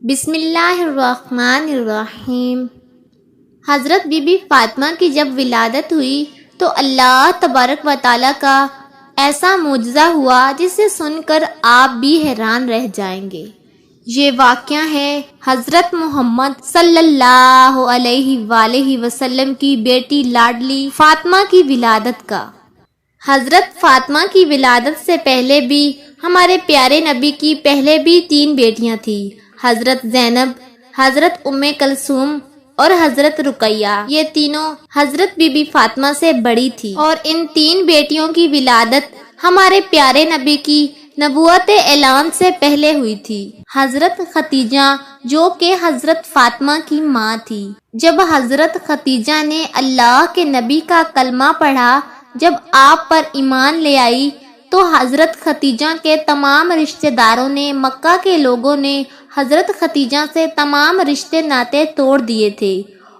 بسم اللہ الرحمن الرحیم۔ حضرت بی بی فاطمہ کی جب ولادت ہوئی تو اللہ تبارک و تعالیٰ کا ایسا معجزہ ہوا جسے سن کر آپ بھی حیران رہ جائیں گے۔ یہ واقعہ ہے حضرت محمد صلی اللہ علیہ وآلہ وسلم کی بیٹی لاڈلی فاطمہ کی ولادت کا۔ حضرت فاطمہ کی ولادت سے پہلے بھی ہمارے پیارے نبی کی پہلے بھی 3 بیٹیاں تھیں، حضرت زینب، حضرت ام کلثوم اور حضرت رقیہ۔ یہ تینوں حضرت بی بی فاطمہ سے بڑی تھی اور ان 3 بیٹیوں کی ولادت ہمارے پیارے نبی کی نبوت اعلان سے پہلے ہوئی تھی۔ حضرت ختیجہ جو کہ حضرت فاطمہ کی ماں تھی، جب حضرت ختیجہ نے اللہ کے نبی کا کلمہ پڑھا، جب آپ پر ایمان لے آئی تو حضرت ختیجہ کے تمام رشتہ داروں نے، مکہ کے لوگوں نے حضرت ختیجہ سے تمام رشتے ناطے توڑ دیے تھے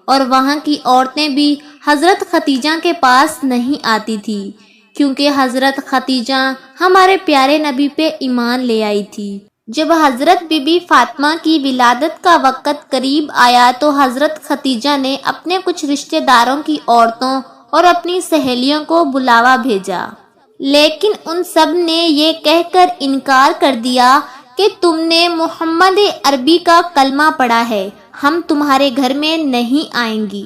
اور وہاں کی عورتیں بھی حضرت ختیجہ کے پاس نہیں آتی تھی، کیونکہ حضرت ختیجہ ہمارے پیارے نبی پہ ایمان لے آئی تھی۔ جب حضرت بی بی فاطمہ کی ولادت کا وقت قریب آیا تو حضرت ختیجہ نے اپنے کچھ رشتہ داروں کی عورتوں اور اپنی سہیلیوں کو بلاوا بھیجا، لیکن ان سب نے یہ کہہ کر انکار کر دیا کہ تم نے محمد عربی کا کلمہ پڑھا ہے، ہم تمہارے گھر میں نہیں آئیں گی۔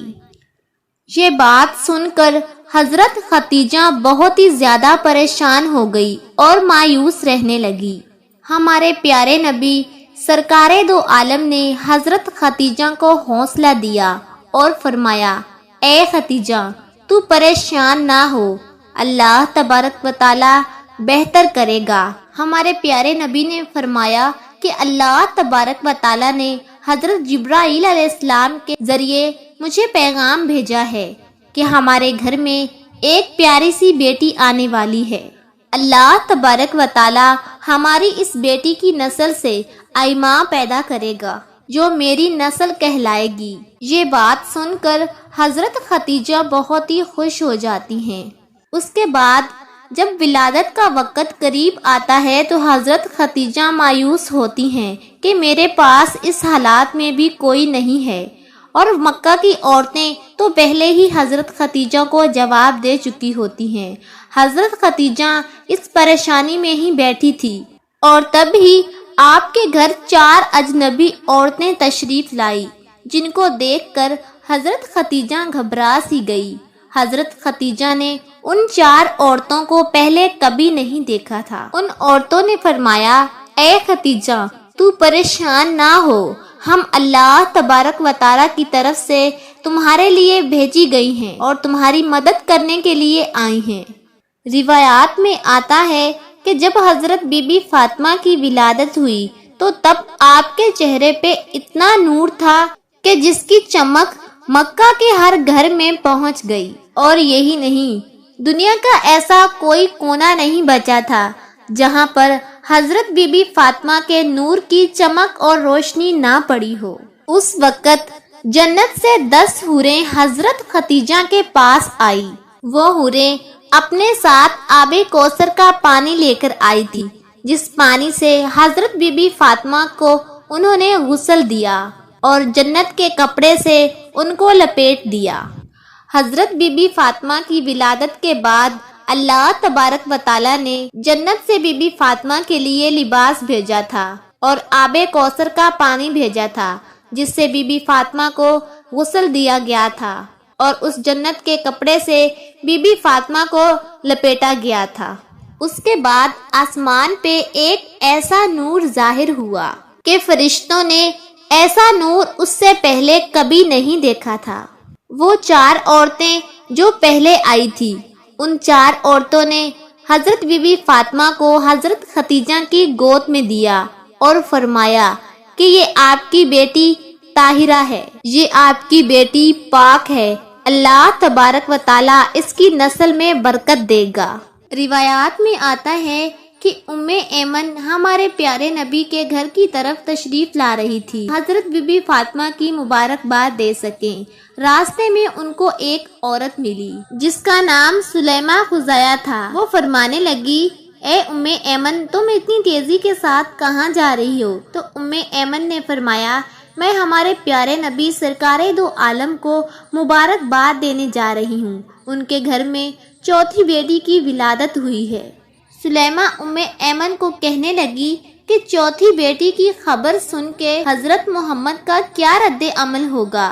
یہ بات سن کر حضرت ختیجہ بہت ہی زیادہ پریشان ہو گئی اور مایوس رہنے لگی۔ ہمارے پیارے نبی سرکار دو عالم نے حضرت ختیجہ کو حوصلہ دیا اور فرمایا، اے ختیجہ، تو پریشان نہ ہو، اللہ تبارک و تعالی بہتر کرے گا۔ ہمارے پیارے نبی نے فرمایا کہ اللہ تبارک و تعالی نے حضرت جبرائیل علیہ السلام کے ذریعے مجھے پیغام بھیجا ہے کہ ہمارے گھر میں ایک پیاری سی بیٹی آنے والی ہے۔ اللہ تبارک و تعالی ہماری اس بیٹی کی نسل سے ایماں پیدا کرے گا جو میری نسل کہلائے گی۔ یہ بات سن کر حضرت ختیجہ بہت ہی خوش ہو جاتی ہیں۔ اس کے بعد جب ولادت کا وقت قریب آتا ہے تو حضرت ختیجہ مایوس ہوتی ہیں کہ میرے پاس اس حالات میں بھی کوئی نہیں ہے، اور مکہ کی عورتیں تو پہلے ہی حضرت ختیجہ کو جواب دے چکی ہوتی ہیں۔ حضرت ختیجہ اس پریشانی میں ہی بیٹھی تھی اور تب ہی آپ کے گھر 4 اجنبی عورتیں تشریف لائی، جن کو دیکھ کر حضرت ختیجہ گھبرا سی گئی۔ حضرت ختیجہ نے ان 4 عورتوں کو پہلے کبھی نہیں دیکھا تھا۔ ان عورتوں نے فرمایا، اے ختیجہ، تو پریشان نہ ہو، ہم اللہ تبارک و تعالیٰ کی طرف سے تمہارے لیے بھیجی گئی ہیں اور تمہاری مدد کرنے کے لیے آئی ہیں۔ روایات میں آتا ہے کہ جب حضرت بی بی فاطمہ کی ولادت ہوئی تو تب آپ کے چہرے پہ اتنا نور تھا کہ جس کی چمک مکہ کے ہر گھر میں پہنچ گئی، اور یہی نہیں، دنیا کا ایسا کوئی کونا نہیں بچا تھا جہاں پر حضرت بی بی فاطمہ کے نور کی چمک اور روشنی نہ پڑی ہو۔ اس وقت جنت سے 10 حوریں حضرت ختیجہ کے پاس آئی۔ وہ حوریں اپنے ساتھ آب کوثر کا پانی لے کر آئی تھی، جس پانی سے حضرت بی بی فاطمہ کو انہوں نے غسل دیا اور جنت کے کپڑے سے ان کو لپیٹ دیا۔ حضرت بی بی فاطمہ کی ولادت کے بعد اللہ تبارک و تعالیٰ نے جنت سے بی بی فاطمہ کے لیے لباس بھیجا تھا اور آب کوثر کا پانی بھیجا تھا، جس سے بی بی فاطمہ کو غسل دیا گیا تھا اور اس جنت کے کپڑے سے بی بی فاطمہ کو لپیٹا گیا تھا۔ اس کے بعد آسمان پہ ایک ایسا نور ظاہر ہوا کہ فرشتوں نے ایسا نور اس سے پہلے کبھی نہیں دیکھا تھا۔ وہ 4 عورتیں جو پہلے آئی تھی، ان 4 عورتوں نے حضرت بی بی فاطمہ کو حضرت ختیجہ کی گود میں دیا اور فرمایا کہ یہ آپ کی بیٹی طاہرہ ہے، یہ آپ کی بیٹی پاک ہے، اللہ تبارک و تعالیٰ اس کی نسل میں برکت دے گا۔ روایات میں آتا ہے کہ ام ایمن ہمارے پیارے نبی کے گھر کی طرف تشریف لا رہی تھی، حضرت بی بی فاطمہ کی مبارکباد دے سکیں۔ راستے میں ان کو ایک عورت ملی جس کا نام سلیمہ خزاعہ تھا۔ وہ فرمانے لگی، اے ام ایمن، تم اتنی تیزی کے ساتھ کہاں جا رہی ہو؟ تو ام ایمن نے فرمایا، میں ہمارے پیارے نبی سرکار دو عالم کو مبارکباد دینے جا رہی ہوں، ان کے گھر میں چوتھی بیٹی کی ولادت ہوئی ہے۔ سلیمہ ام ایمن کو کہنے لگی کہ چوتھی بیٹی کی خبر سن کے حضرت محمد کا کیا رد عمل ہوگا،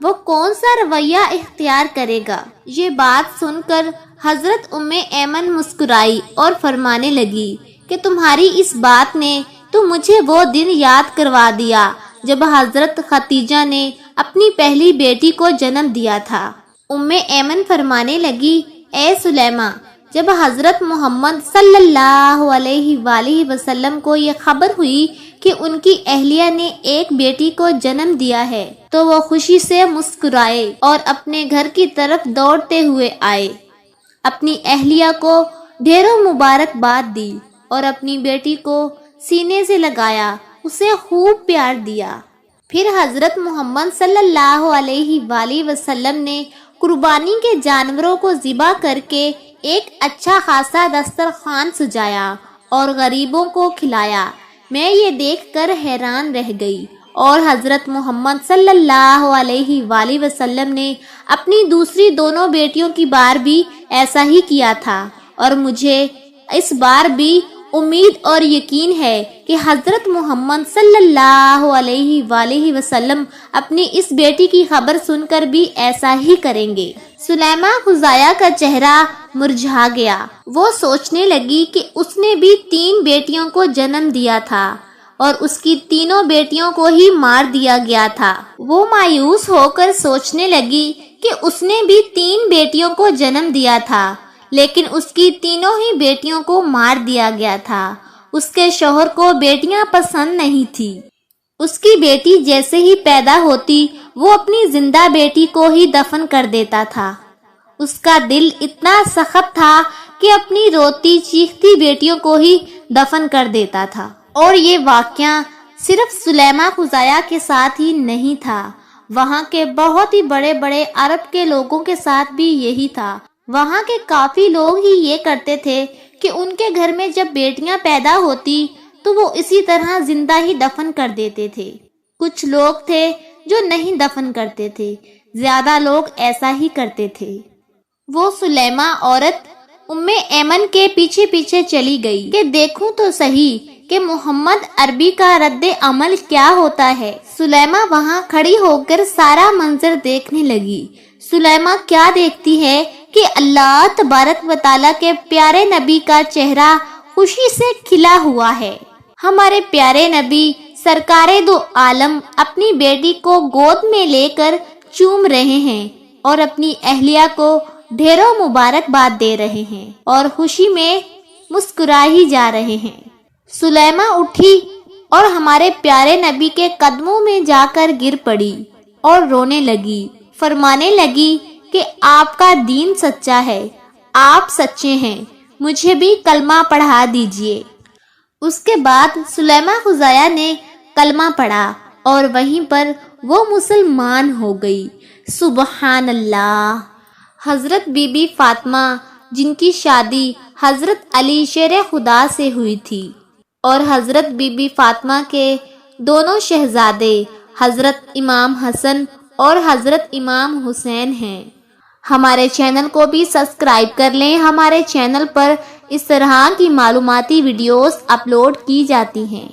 وہ کون سا رویہ اختیار کرے گا؟ یہ بات سن کر حضرت ام ایمن مسکرائی اور فرمانے لگی کہ تمہاری اس بات نے تو مجھے وہ دن یاد کروا دیا جب حضرت ختیجہ نے اپنی پہلی بیٹی کو جنم دیا تھا۔ ام ایمن فرمانے لگی، اے سلیمہ، جب حضرت محمد صلی اللہ علیہ وآلہ وسلم کو یہ خبر ہوئی کہ ان کی اہلیہ نے ایک بیٹی کو جنم دیا ہے تو وہ خوشی سے مسکرائے اور اپنے گھر کی طرف دوڑتے ہوئے آئے، اپنی اہلیہ کو ڈھیروں مبارکباد دی اور اپنی بیٹی کو سینے سے لگایا، اسے خوب پیار دیا۔ پھر حضرت محمد صلی اللہ علیہ وآلہ وسلم نے قربانی کے جانوروں کو ذبح کر کے ایک اچھا خاصا دسترخوان سجایا اور غریبوں کو کھلایا۔ میں یہ دیکھ کر حیران رہ گئی، اور حضرت محمد صلی اللہ علیہ وآلہ وسلم نے اپنی دوسری دونوں بیٹیوں کی بار بھی ایسا ہی کیا تھا، اور مجھے اس بار بھی امید اور یقین ہے کہ حضرت محمد صلی اللہ علیہ وآلہ وسلم اپنی اس بیٹی کی خبر سن کر بھی ایسا ہی کریں گے۔ سلیمہ خزاعہ کا چہرہ مرجھا گیا، وہ سوچنے لگی کہ اس نے بھی 3 بیٹیوں کو جنم دیا تھا اور اس کی تینوں بیٹیوں کو ہی مار دیا گیا تھا۔ وہ مایوس ہو کر سوچنے لگی کہ اس نے بھی 3 بیٹیوں کو جنم دیا تھا، لیکن اس کی تینوں ہی بیٹیوں کو مار دیا گیا تھا۔ اس کے شوہر کو بیٹیاں پسند نہیں تھی، اس کی بیٹی جیسے ہی پیدا ہوتی وہ اپنی زندہ بیٹی کو ہی دفن کر دیتا تھا۔ اس کا دل اتنا سخت تھا کہ اپنی روتی چیختی بیٹیوں کو ہی دفن کر دیتا تھا۔ اور یہ واقعہ صرف سلیمہ خزاعہ کے ساتھ ہی نہیں تھا، وہاں کے بہت ہی بڑے بڑے عرب کے لوگوں کے ساتھ بھی یہی تھا۔ وہاں کے کافی لوگ ہی یہ کرتے تھے کہ ان کے گھر میں جب بیٹیاں پیدا ہوتی تو وہ اسی طرح زندہ ہی دفن کر دیتے تھے۔ کچھ لوگ تھے جو نہیں دفن کرتے تھے، زیادہ لوگ ایسا ہی کرتے تھے۔ وہ سلیمہ عورت ام ایمن کے پیچھے پیچھے چلی گئی کہ دیکھوں تو صحیح کہ محمد عربی کا رد عمل کیا ہوتا ہے۔ سلیمہ وہاں کھڑی ہو کر سارا منظر دیکھنے لگی۔ سلیمہ کیا دیکھتی ہے کہ اللہ تبارک و تعالیٰ کے پیارے نبی کا چہرہ خوشی سے کھلا ہوا ہے۔ ہمارے پیارے نبی سرکار دو عالم اپنی بیٹی کو گود میں لے کر چوم رہے ہیں اور اپنی اہلیہ کو ڈھیروں مبارکباد دے رہے ہیں اور خوشی میں مسکرا ہی جا رہے ہیں۔ سلیمہ اٹھی اور ہمارے پیارے نبی کے قدموں میں جا کر گر پڑی اور رونے لگی، فرمانے لگی کہ آپ کا دین سچا ہے، آپ سچے ہیں، مجھے بھی کلمہ پڑھا دیجئے۔ اس کے بعد سلیمہ خزاعہ نے کلمہ پڑھا اور وہیں پر وہ مسلمان ہو گئی۔ سبحان اللہ۔ حضرت بی بی فاطمہ جن کی شادی حضرت علی شیر خدا سے ہوئی تھی، اور حضرت بی بی فاطمہ کے دونوں شہزادے حضرت امام حسن اور حضرت امام حسین ہیں۔ ہمارے چینل کو بھی سبسکرائب کر لیں، ہمارے چینل پر اس طرح کی معلوماتی ویڈیوز اپلوڈ کی جاتی ہیں۔